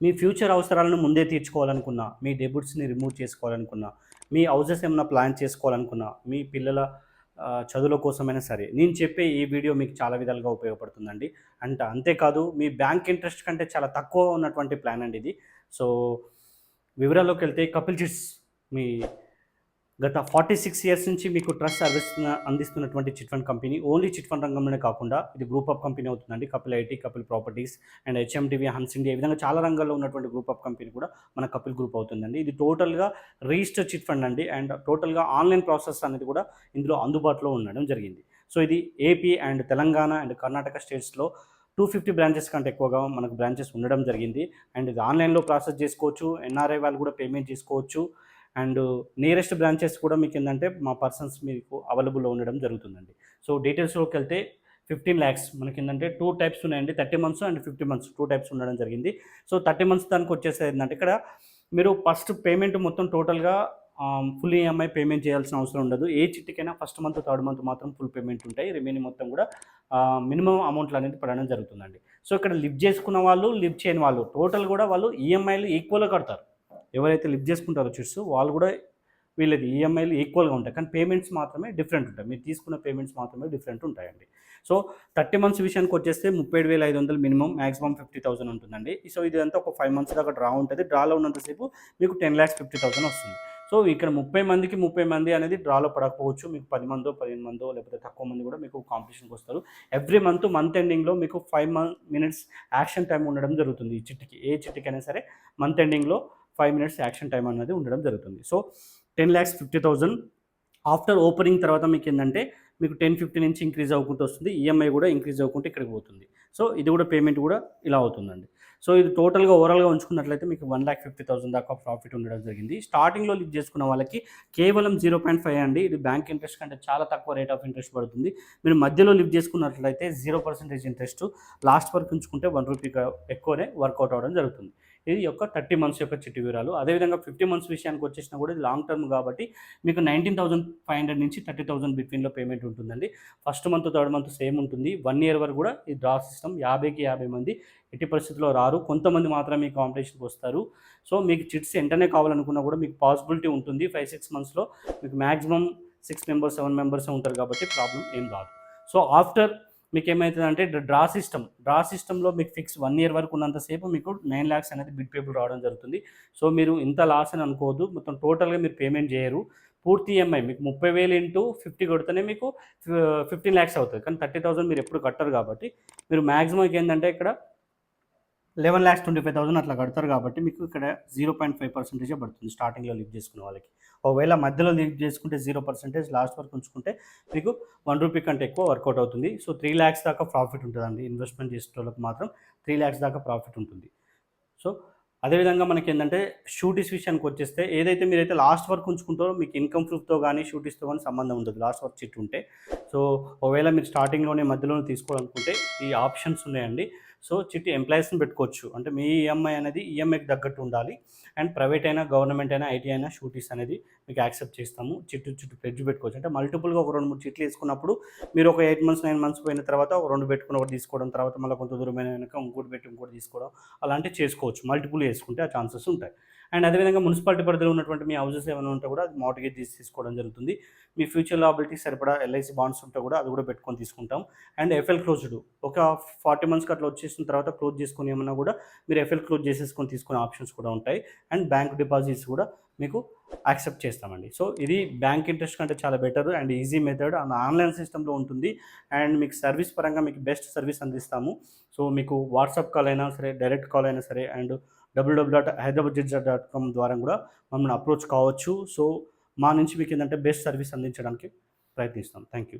మీ future అవసరాలను ముందే తీర్చుకోవాలనుకున్నా, మీ డెబ్ట్స్‌ని remove చేసుకోవాలనుకున్నా, మీ houses ఏమన్నా ప్లాన్ చేసుకోవాలనుకున్నా, మీ పిల్లల చదువుల కోసమైనా సరే, నేను చెప్పే ఈ వీడియో మీకు చాలా విధాలుగా ఉపయోగపడుతుందండి. అంతేకాదు మీ బ్యాంక్ ఇంట్రెస్ట్ కంటే చాలా తక్కువ ఉన్నటువంటి ప్లాన్ అండి ఇది. సో, వివరాల్లోకెళ్తే కపిల్ చిట్స్ మీ గత 46 ఇయర్స్ నుంచి మీకు ట్రస్ట్ అందిస్తున్నటువంటి chit fund company. Only chit fund రంగంలోనే కాకుండా ఇది గ్రూప్ ఆఫ్ కంపెనీ అవుతుందండి. Kapil IT, Kapil properties and HMDV, Hans India ఈ విధంగా చాలా రంగాల్లో ఉన్నటువంటి గ్రూప్ ఆఫ్ కంపెనీ కూడా మన కపిల్ గ్రూప్ అవుతుందండి. ఇది టోటల్‌గా రిజిస్టర్డ్ చిట్ ఫండ్ అండి. అండ్ టోటల్‌గా ఆన్‌లైన్ ప్రాసెస్ అనేది కూడా ఇందులో అందుబాటులో ఉండడం జరిగింది. సో, ఇది AP and Telangana and Karnataka స్టేట్స్‌లో 250 బ్రాంచెస్ కంటే ఎక్కువగా మనకు బ్రాంచెస్ ఉండడం జరిగింది. అండ్ ఇది ఆన్‌లైన్‌లో ప్రాసెస్ చేసుకోవచ్చు. ఎన్ఆర్ఐ వాళ్ళు కూడా పేమెంట్ చేసుకోవచ్చు. అండ్ నియరెస్ట్ బ్రాంచెస్ కూడా మీకేందంటే మా పర్సన్స్ మీకు అవైలబుల్‌లో ఉండడం జరుగుతుందండి. సో, డీటెయిల్స్‌లోకెళ్తే 15,00,000 మనకేందంటే 2 టైప్స్ ఉన్నాయండి. 30 మంత్స్ అండ్ 50 మంత్స్ 2 టైప్స్ ఉండడం జరిగింది. సో, 30 మంత్స్ దానికొచ్చేసేందంటే ఇక్కడ మీరు ఫస్ట్ పేమెంట్ మొత్తం టోటల్‌గా ఫుల్ ఈఎంఐ పేమెంట్ చేయాల్సిన అవసరం ఉండదు. ఏ చిట్టికైనా ఫస్ట్ మంత్, థర్డ్ మంత్ మాత్రం ఫుల్ పేమెంట్ ఉంటాయి. రిమైనింగ్ మొత్తం కూడా మినిమమ్ అమౌంట్‌లనేది పడడం జరుగుతుందండి. సో, ఇక్కడ లిఫ్ట్ చేసుకున్న వాళ్ళు, లిఫ్ట్ చేయని వాళ్ళు టోటల్ కూడా వాళ్ళు ఈఎంఐలు ఈక్వల్‌గా కడతారు. ఎవరైతే లిఫ్ట్ చేసుకుంటారో చిట్స్ వాళ్ళు కూడా వీళ్ళది ఈఎంఐలు ఈక్వల్‌గా ఉంటాయి. కానీ పేమెంట్స్ మాత్రమే డిఫరెంట్ ఉంటాయి. మీరు తీసుకున్న పేమెంట్స్ మాత్రమే డిఫరెంట్ ఉంటాయండి. సో, 30 మంత్స్ విషయానికొచ్చేస్తే 37,500 మినిమమ్, మాక్సిమం 50,000 ఉంటుందండి. సో, ఇదంతా ఒక 5 మంత్స్ దాకా డ్రా ఉంటది. డ్రాలో ఉన్నంత సేపు మీకు 10,50,000 వస్తుంది. సో, ఇక్కడ 30 మందికి 30 మంది అనేది డ్రాలో పడకపోవచ్చు. మీకు 10 మందో, 15 మందో లేకపోతే తక్కువ మంది కూడా మీకు కాంపిటీషన్‌కొస్తారు. ఎవ్రీ మంత్ ఎండింగ్‌లో మీకు 5 మినిట్స్ యాక్షన్ టైమ్ ఉండడం జరుగుతుంది ఈ చిట్టికి. ఏ చిట్టికైనా సరే మంత్ ఎండింగ్‌లో 5 మినిట్స్ యాక్షన్ టైమ్ అనేది ఉండడం జరుగుతుంది. సో, 10,50,000 ఆఫ్టర్ ఓపెనింగ్ తర్వాత మీకేందంటే మీకు 10, 50 నుంచి ఇంక్రీజ్ అవ్వుకుంటూ వస్తుంది. ఈఎంఐ కూడా ఇంక్రీజ్ అవ్వుకుంటూ ఇక్కడికి పోతుంది. సో, ఇది కూడా పేమెంట్ కూడా ఇలా అవుతుందండి. సో, ఇది టోటల్‌గా ఓవరాల్‌గా ఉంచుకున్నట్లయితే మీకు 1,50,000 దాకా ప్రాఫిట్ ఉండడం జరిగింది. స్టార్టింగ్‌లో లిఫ్ట్ చేసుకున్న వాళ్ళకి కేవలం 0.5 అండి. ఇది బ్యాంక్ ఇంట్రెస్ట్ కంటే చాలా తక్కువ రేట్ ఆఫ్ ఇంట్రెస్ట్ పడుతుంది. మీరు మధ్యలో లిఫ్ట్ చేసుకున్నట్లయితే 0% ఇంట్రెస్ట్, లాస్ట్ వరకు ఉంచుకుంటే ₹1 ఎక్కువనే వర్కౌట్ అవ్వడం జరుగుతుంది. ఇది యొక్క 30 మంత్స్ యొక్క చిట్టి వివరాలు. అదేవిధంగా 50 మంత్స్ విషయానికి వచ్చేసినా కూడా ఇది లాంగ్ టర్మ్ కాబట్టి మీకు 19,500 నుంచి 30,000 బిట్వీన్‌లో పేమెంట్ ఉంటుందండి. First month, third month same ఉంటుంది. 1 ఇయర్ వరకు కూడా ఈ డ్రా సిస్టమ్ 50కి 50 మంది ఎట్టి పరిస్థితిలో రారు. కొంతమంది మాత్రమే ఈ కాంపిటీషన్‌కి వస్తారు. సో, మీకు చిట్స్ వెంటనే కావాలనుకున్నా కూడా మీకు పాసిబిలిటీ ఉంటుంది. 5, 6 మంత్స్‌లో మీకు మాక్సిమం 6 మెంబర్స్, 7 మెంబర్సే ఉంటారు కాబట్టి ప్రాబ్లమ్ ఏం రాదు. సో, ఆఫ్టర్ మీకేమైతదంటే డ్రా సిస్టమ్‌లో మీకు ఫిక్స్ 1 ఇయర్ వరకు ఉన్నంత సేపు మీకు 9,00,000 అనేది బిడ్ పేబుల్ రావడం జరుగుతుంది. సో, మీరు ఇంత లాస్ అని అనుకోవద్దు. మొత్తం టోటల్‌గా మీరు పేమెంట్ చేయరు. పూర్తి ఈఎంఐ మీకు 30,000 ఇంటూ 50 కొడితేనే మీకు 15,00,000 అవుతది. కానీ 30,000 మీరు ఎప్పుడు కట్టరు కాబట్టి మీరు మాక్సిమం ఏందంటే ఇక్కడ 11,25,000 అట్లా కడతారు కాబట్టి మీకు ఇక్కడ 0.5% పడుతుంది స్టార్టింగ్‌లో లిఫ్ట్ చేసుకున్న వాళ్ళకి. ఒకవేళ మధ్యలో లిఫ్ట్ చేసుకుంటే 0% లాస్ట్ వరకు ఉంచుకుంటే మీకు ₹1 కంటే ఎక్కువ వర్కౌట్ అవుతుంది. సో, 3,00,000 దాకా ప్రాఫిట్ ఉంటదండి. ఇన్వెస్ట్‌మెంట్ చేసేటోళ్ళకి మాత్రం 3,00,000 దాకా ప్రాఫిట్ ఉంటుంది. సో, అదేవిధంగా మనకేందంటే షూరిటీస్ విషయానికొచ్చేస్తే ఏదైతే మీరైతే లాస్ట్ వరకు ఉంచుకుంటారో మీకు ఇన్‌కమ్ ప్రూఫ్‌తో గానీ, షూరిటీస్‌తో గానీ సంబంధం ఉండదు. లాస్ట్ వరకు చిట్ ఉంటే. సో, ఒకవేళ మీరు స్టార్టింగ్‌లోనే మధ్యలోనే తీసుకోవాలనుకుంటే ఈ ఆప్షన్స్ ఉన్నాయండి. సో, చిట్ ఎంప్లాయీస్‌ని పెట్టుకోవచ్చు. అంటే మీ ఈఎంఐ అనేది ఈఎంఐకి తగ్గట్టు ఉండాలి. అండ్ ప్రైవేట్ అయినా, గవర్నమెంట్ అయినా, ఐటీ అయినా షూరిటీస్ అనేది మీకు యాక్సెప్ట్ చేస్తాము. చుట్టూ ప్లెడ్జ్ పెట్టుకోవచ్చు. అంటే మల్టిపుల్‌గా ఒక 2, 3 చిట్లు ఏసుకున్నప్పుడు మీరు ఒక 8 మంత్స్, 9 మంత్స్ పోయిన తర్వాత ఒక 2 పెట్టుకొని ఒకటి తీసుకోవడం, తర్వాత మళ్ళీ కొంత దూరమైనాక ఇంకోటి పెట్టి ఇంకోటి తీసుకోవడం అలాంటివి చేసుకోవచ్చు. మల్టిపుల్ చేసుకుంటే ఆ ఛాన్సెస్ ఉంటాయి. అండ్ అదేవిధంగా మున్సిపాలిటీ పరిధిలో ఉన్నటువంటి మీ హౌసెస్ ఏమైనా ఉంటే కూడా అది మార్ట్‌గేజ్ తీసుకోవడం జరుగుతుంది. మీ ఫ్యూచర్ లయబిలిటీస్ సరిపడా ఎల్ఐసీ బాండ్స్ ఉంటే కూడా అది కూడా పెట్టుకొని తీసుకుంటాం. అండ్ ఎఫ్ఎల్ క్లోజ్డ్ ఒక 40 మంత్స్‌కి అట్లా వచ్చేసిన తర్వాత క్లోజ్ చేసుకొని ఏమన్నా కూడా మీరు ఎఫ్ఎల్ క్లోజ్ చేసేసుకొని తీసుకునే ఆప్షన్స్ కూడా ఉంటాయి. అండ్ బ్యాంక్ డిపాజిట్స్ కూడా మీకు యాక్సెప్ట్ చేస్తామండి. సో, ఇది బ్యాంక్ ఇంట్రెస్ట్ కంటే చాలా better and easy method and online సిస్టమ్‌లో ఉంటుంది. అండ్ మీకు సర్వీస్ పరంగా మీకు బెస్ట్ సర్వీస్ అందిస్తాము. సో, మీకు వాట్సాప్ కాల్ అయినా సరే, డైరెక్ట్ కాల్ అయినా సరే అండ్ www.hyderabadjits.com ద్వారా కూడా మమ్మల్ని అప్రోచ్ కావచ్చు. సో, మా నుంచి మీకేందంటే బెస్ట్ సర్వీస్ అందించడానికి ప్రయత్నిస్తాం. Thank you.